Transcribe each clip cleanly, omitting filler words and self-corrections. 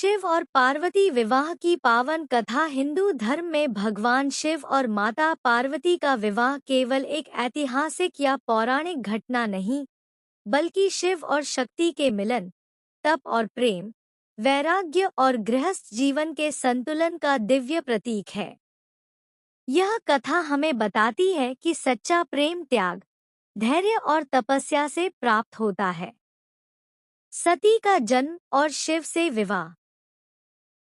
शिव और पार्वती विवाह की पावन कथा। हिंदू धर्म में भगवान शिव और माता पार्वती का विवाह केवल एक ऐतिहासिक या पौराणिक घटना नहीं, बल्कि शिव और शक्ति के मिलन, तप और प्रेम, वैराग्य और गृहस्थ जीवन के संतुलन का दिव्य प्रतीक है। यह कथा हमें बताती है कि सच्चा प्रेम त्याग, धैर्य और तपस्या से प्राप्त होता है। सती का जन्म और शिव से विवाह।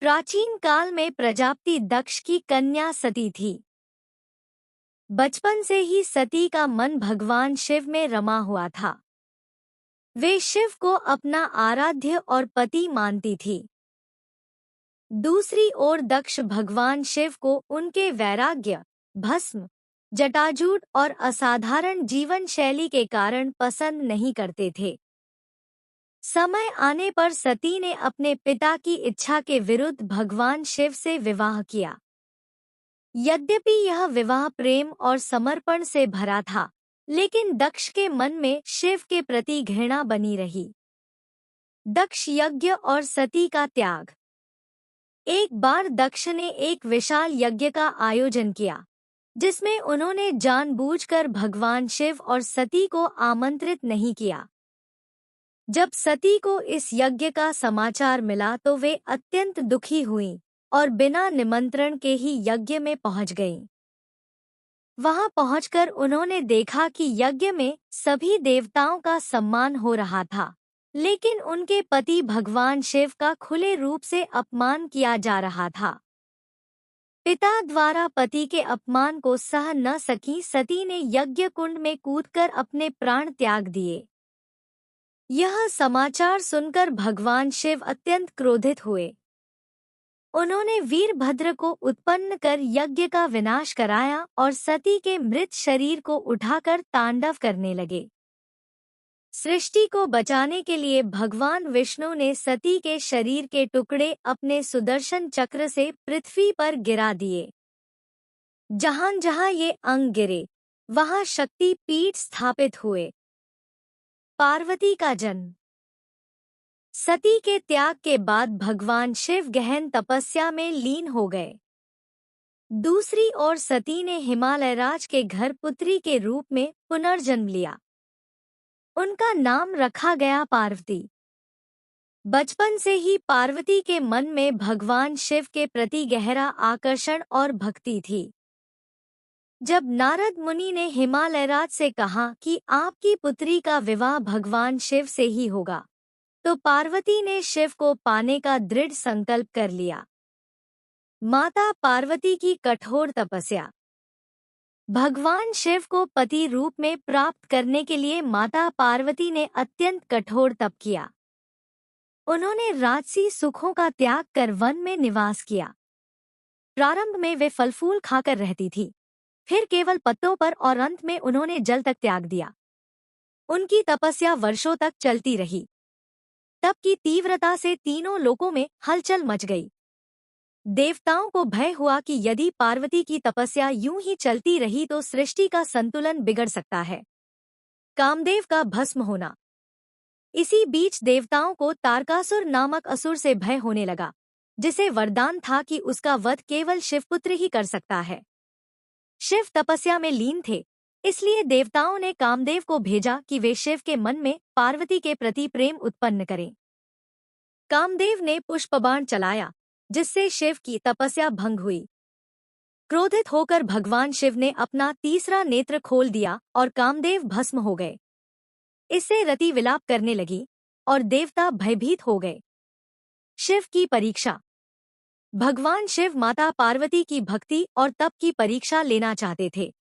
प्राचीन काल में प्रजापति दक्ष की कन्या सती थी। बचपन से ही सती का मन भगवान शिव में रमा हुआ था। वे शिव को अपना आराध्य और पति मानती थी। दूसरी ओर दक्ष भगवान शिव को उनके वैराग्य, भस्म, जटाजूट और असाधारण जीवन शैली के कारण पसंद नहीं करते थे। समय आने पर सती ने अपने पिता की इच्छा के विरुद्ध भगवान शिव से विवाह किया। यद्यपि यह विवाह प्रेम और समर्पण से भरा था, लेकिन दक्ष के मन में शिव के प्रति घृणा बनी रही। दक्ष यज्ञ और सती का त्याग। एक बार दक्ष ने एक विशाल यज्ञ का आयोजन किया, जिसमें उन्होंने जानबूझकर भगवान शिव और सती को आमंत्रित नहीं किया। जब सती को इस यज्ञ का समाचार मिला तो वे अत्यंत दुखी हुईं और बिना निमंत्रण के ही यज्ञ में पहुंच गईं। वहां पहुंचकर उन्होंने देखा कि यज्ञ में सभी देवताओं का सम्मान हो रहा था, लेकिन उनके पति भगवान शिव का खुले रूप से अपमान किया जा रहा था। पिता द्वारा पति के अपमान को सह न सकी सती ने यज्ञ कुंड में कूदकर अपने प्राण त्याग दिए। यह समाचार सुनकर भगवान शिव अत्यंत क्रोधित हुए। उन्होंने वीरभद्र को उत्पन्न कर यज्ञ का विनाश कराया और सती के मृत शरीर को उठाकर तांडव करने लगे। सृष्टि को बचाने के लिए भगवान विष्णु ने सती के शरीर के टुकड़े अपने सुदर्शन चक्र से पृथ्वी पर गिरा दिए। जहां जहां ये अंग गिरे, वहां शक्ति पीठ स्थापित हुए। पार्वती का जन्म। सती के त्याग के बाद भगवान शिव गहन तपस्या में लीन हो गए। दूसरी ओर सती ने हिमालयराज के घर पुत्री के रूप में पुनर्जन्म लिया। उनका नाम रखा गया पार्वती। बचपन से ही पार्वती के मन में भगवान शिव के प्रति गहरा आकर्षण और भक्ति थी। जब नारद मुनि ने हिमालयराज से कहा कि आपकी पुत्री का विवाह भगवान शिव से ही होगा, तो पार्वती ने शिव को पाने का दृढ़ संकल्प कर लिया। माता पार्वती की कठोर तपस्या। भगवान शिव को पति रूप में प्राप्त करने के लिए माता पार्वती ने अत्यंत कठोर तप किया। उन्होंने राजसी सुखों का त्याग कर वन में निवास किया। प्रारंभ में वे फल फूल खाकर रहती थी, फिर केवल पत्तों पर और अंत में उन्होंने जल तक त्याग दिया। उनकी तपस्या वर्षों तक चलती रही। तप की तीव्रता से तीनों लोकों में हलचल मच गई। देवताओं को भय हुआ कि यदि पार्वती की तपस्या यूं ही चलती रही तो सृष्टि का संतुलन बिगड़ सकता है। कामदेव का भस्म होना। इसी बीच देवताओं को तारकासुर नामक असुर से भय होने लगा, जिसे वरदान था कि उसका वध केवल शिवपुत्र ही कर सकता है। शिव तपस्या में लीन थे, इसलिए देवताओं ने कामदेव को भेजा कि वे शिव के मन में पार्वती के प्रति प्रेम उत्पन्न करें। कामदेव ने पुष्पबाण चलाया, जिससे शिव की तपस्या भंग हुई। क्रोधित होकर भगवान शिव ने अपना तीसरा नेत्र खोल दिया और कामदेव भस्म हो गए। इससे रति विलाप करने लगी और देवता भयभीत हो गए। शिव की परीक्षा। भगवान शिव माता पार्वती की भक्ति और तप की परीक्षा लेना चाहते थे।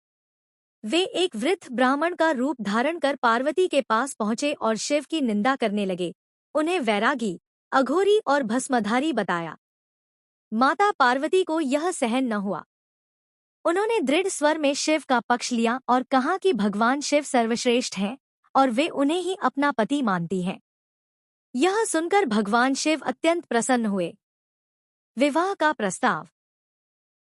वे एक वृद्ध ब्राह्मण का रूप धारण कर पार्वती के पास पहुंचे और शिव की निंदा करने लगे। उन्हें वैरागी, अघोरी और भस्मधारी बताया। माता पार्वती को यह सहन न हुआ। उन्होंने दृढ़ स्वर में शिव का पक्ष लिया और कहा कि भगवान शिव सर्वश्रेष्ठ हैं और वे उन्हें ही अपना पति मानती हैं। यह सुनकर भगवान शिव अत्यंत प्रसन्न हुए। विवाह का प्रस्ताव।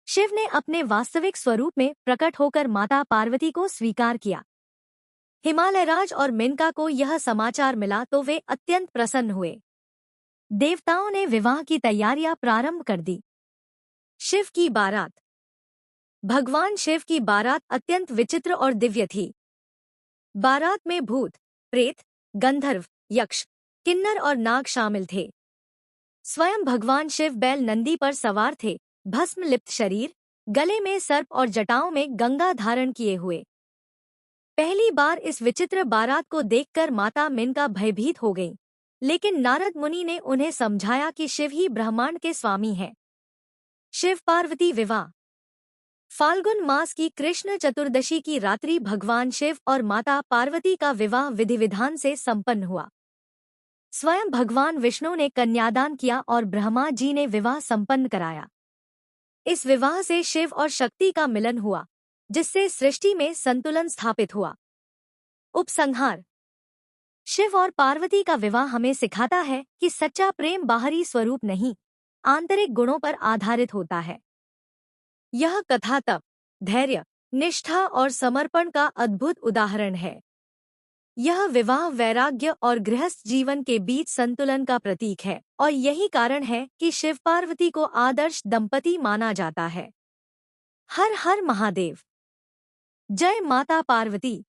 शिव ने अपने वास्तविक स्वरूप में प्रकट होकर माता पार्वती को स्वीकार किया। हिमालयराज और मेनका को यह समाचार मिला तो वे अत्यंत प्रसन्न हुए। देवताओं ने विवाह की तैयारियां प्रारंभ कर दी। शिव की बारात। भगवान शिव की बारात अत्यंत विचित्र और दिव्य थी। बारात में भूत, प्रेत, गंधर्व, यक्ष, किन्नर और नाग शामिल थे। स्वयं भगवान शिव बैल नंदी पर सवार थे, भस्म लिप्त शरीर, गले में सर्प और जटाओं में गंगा धारण किए हुए। पहली बार इस विचित्र बारात को देखकर माता मेनका भयभीत हो गईं, लेकिन नारद मुनि ने उन्हें समझाया कि शिव ही ब्रह्मांड के स्वामी हैं। शिव पार्वती विवाह। फाल्गुन मास की कृष्ण चतुर्दशी की रात्रि भगवान शिव और माता पार्वती का विवाह विधि विधान से संपन्न हुआ। स्वयं भगवान विष्णु ने कन्यादान किया और ब्रह्मा जी ने विवाह संपन्न कराया। इस विवाह से शिव और शक्ति का मिलन हुआ, जिससे सृष्टि में संतुलन स्थापित हुआ। उपसंहार। शिव और पार्वती का विवाह हमें सिखाता है कि सच्चा प्रेम बाहरी स्वरूप नहीं, आंतरिक गुणों पर आधारित होता है। यह कथा तप, धैर्य, निष्ठा और समर्पण का अद्भुत उदाहरण है। यह विवाह वैराग्य और गृहस्थ जीवन के बीच संतुलन का प्रतीक है, और यही कारण है कि शिव पार्वती को आदर्श दंपति माना जाता है। हर हर महादेव। जय माता पार्वती।